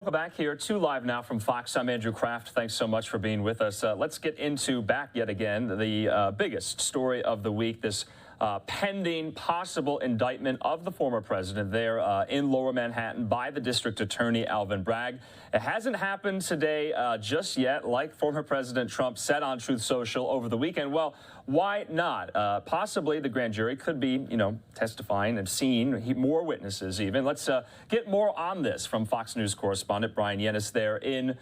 Welcome back here to Live Now from Fox. I'm Andrew Kraft. Thanks so much for being with us. Let's get into back yet again the biggest story of the week, this pending possible indictment of the former president there in Lower Manhattan by the district attorney Alvin Bragg. It hasn't happened today just yet, like former President Trump said on Truth Social over the weekend. Well, why not? Possibly the grand jury could be, testifying and seeing more witnesses even. Let's get more on this from Fox News correspondent Brian Yennis there in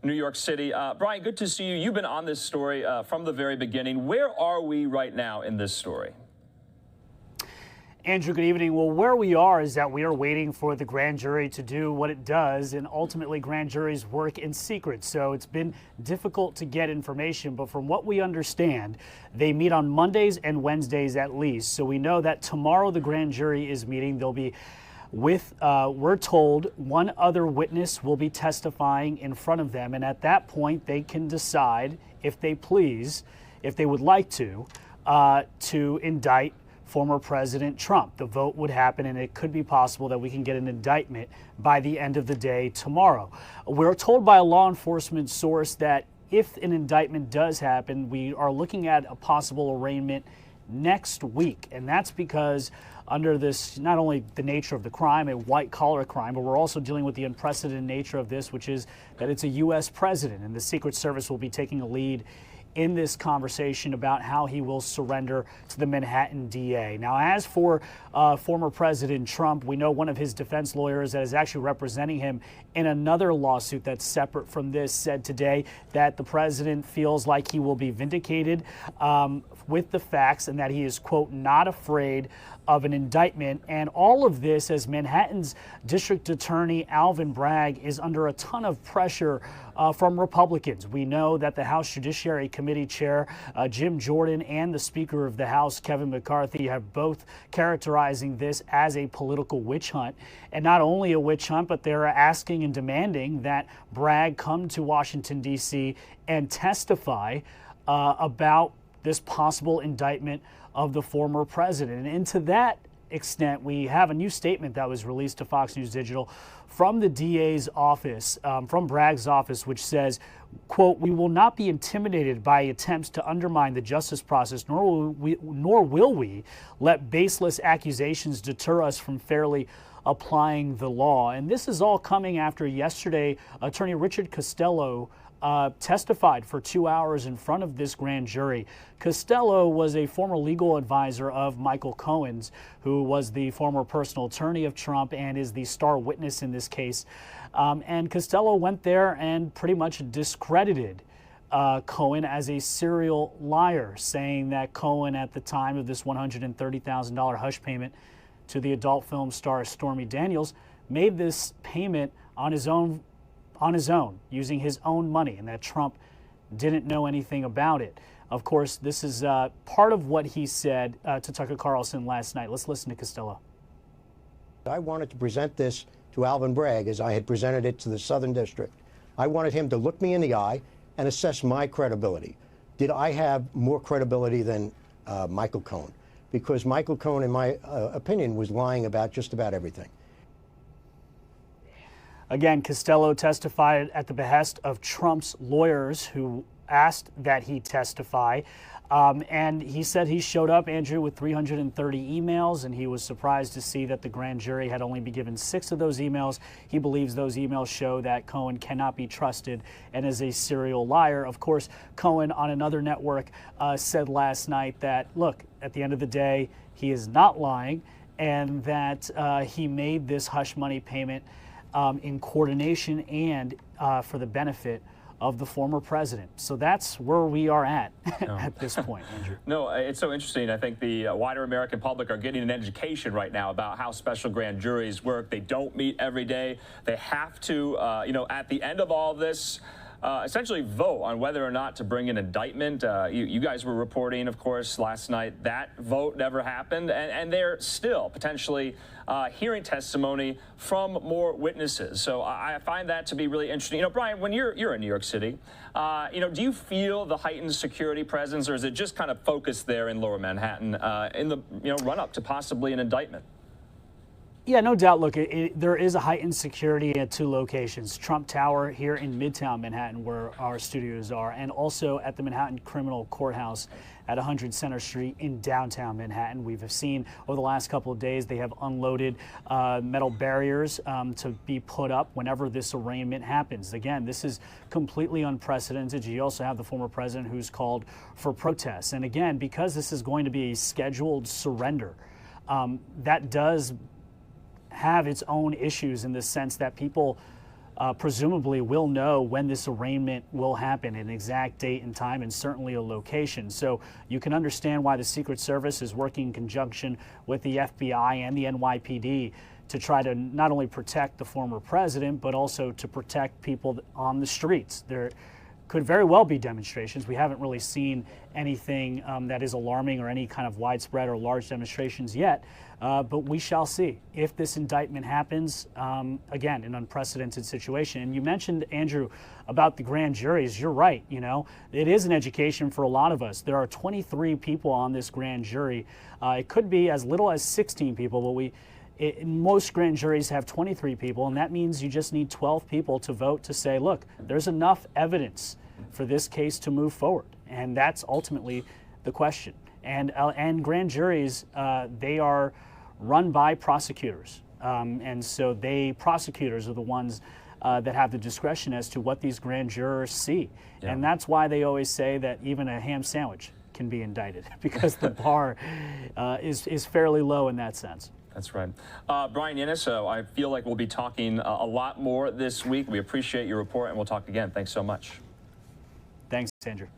New York City. Brian, good to see you. You've been on this story from the very beginning. Where are we right now in this story? Andrew, good evening. Well, where we are is that we are waiting for the grand jury to do what it does, and ultimately grand juries work in secret. So it's been difficult to get information, but from what we understand, they meet on Mondays and Wednesdays at least. So we know that tomorrow the grand jury is meeting. They'll be with, we're told, one other witness will be testifying in front of them, and at that point they can decide, if they please, if they would like to indict former President Trump. The vote would happen, and it could be possible that we can get an indictment by the end of the day tomorrow. We're told by a law enforcement source that if an indictment does happen, we are looking at a possible arraignment next week. And that's because under this, not only the nature of the crime, a white-collar crime, but we're also dealing with the unprecedented nature of this, which is that it's a U.S. president, and the Secret Service will be taking a lead in this conversation about how he will surrender to the Manhattan DA. Now, as for former President Trump, we know one of his defense lawyers that is actually representing him in another lawsuit that's separate from this said today that the president feels like he will be vindicated with the facts and that he is, quote, not afraid of an indictment. And all of this as Manhattan's District Attorney Alvin Bragg is under a ton of pressure from Republicans. We know that the House Judiciary Committee Chair Jim Jordan and the Speaker of the House Kevin McCarthy have both characterizing this as a political witch hunt. And not only a witch hunt, but they're asking and demanding that Bragg come to Washington, D.C. and testify about this possible indictment of the former president. And to that extent, we have a new statement that was released to Fox News Digital from the DA's office, from Bragg's office, which says, quote, "We will not be intimidated by attempts to undermine the justice process, nor will we let baseless accusations deter us from fairly applying the law." And this is all coming after yesterday, Attorney Richard Costello testified for 2 hours in front of this grand jury. Costello was a former legal advisor of Michael Cohen's, who was the former personal attorney of Trump and is the star witness in this case. And Costello went there and pretty much discredited Cohen as a serial liar, saying that Cohen, at the time of this $130,000 hush payment to the adult film star Stormy Daniels, made this payment on his own, using his own money, and that Trump didn't know anything about it. Of course, this is part of what he said to Tucker Carlson last night. Let's listen to Costello. I wanted to present this to Alvin Bragg as I had presented it to the Southern District. I wanted him to look me in the eye and assess my credibility. Did I have more credibility than Michael Cohen? Because Michael Cohen, in my opinion, was lying about just about everything. Again, Costello testified at the behest of Trump's lawyers, who asked that he testify. And he said he showed up, Andrew, with 330 emails, and he was surprised to see that the grand jury had only been given 6 of those emails. He believes those emails show that Cohen cannot be trusted and is a serial liar. Of course, Cohen on another network said last night that, look, at the end of the day, he is not lying, and that he made this hush money payment in coordination and for the benefit of the former president. So that's where we are at at this point, Andrew. No, it's so interesting. I think the wider American public are getting an education right now about how special grand juries work. They don't meet every day. They have to, at the end of all this, essentially vote on whether or not to bring an indictment. You guys were reporting, of course, last night that vote never happened, and they're still potentially hearing testimony from more witnesses. So I find that to be really interesting. Brian, when you're in New York City, do you feel the heightened security presence, or is it just kind of focused there in Lower Manhattan in the run-up to possibly an indictment? Yeah, no doubt. Look, there is a heightened security at two locations, Trump Tower here in Midtown Manhattan, where our studios are, and also at the Manhattan Criminal Courthouse at 100 Center Street in downtown Manhattan. We've seen over the last couple of days they have unloaded metal barriers to be put up whenever this arraignment happens. Again, this is completely unprecedented. You also have the former president who's called for protests. And again, because this is going to be a scheduled surrender, that does have its own issues in the sense that people presumably will know when this arraignment will happen, an exact date and time, and certainly a location. So you can understand why the Secret Service is working in conjunction with the FBI and the NYPD to try to not only protect the former president, but also to protect people on the streets. There could very well be demonstrations. We haven't really seen anything that is alarming or any kind of widespread or large demonstrations yet, but we shall see if this indictment happens. Again, an unprecedented situation. And you mentioned, Andrew, about the grand juries. You're right. You know, it is an education for a lot of us. There are 23 people on this grand jury. It could be as little as 16 people, but most grand juries have 23 people, and that means you just need 12 people to vote to say, look, there's enough evidence for this case to move forward. And that's ultimately the question. And grand juries, they are run by prosecutors. And so prosecutors are the ones that have the discretion as to what these grand jurors see. Yeah. And that's why they always say that even a ham sandwich can be indicted, because the bar is fairly low in that sense. That's right. Brian Yennis, I feel like we'll be talking a lot more this week. We appreciate your report, and we'll talk again. Thanks so much. Thanks, Andrew.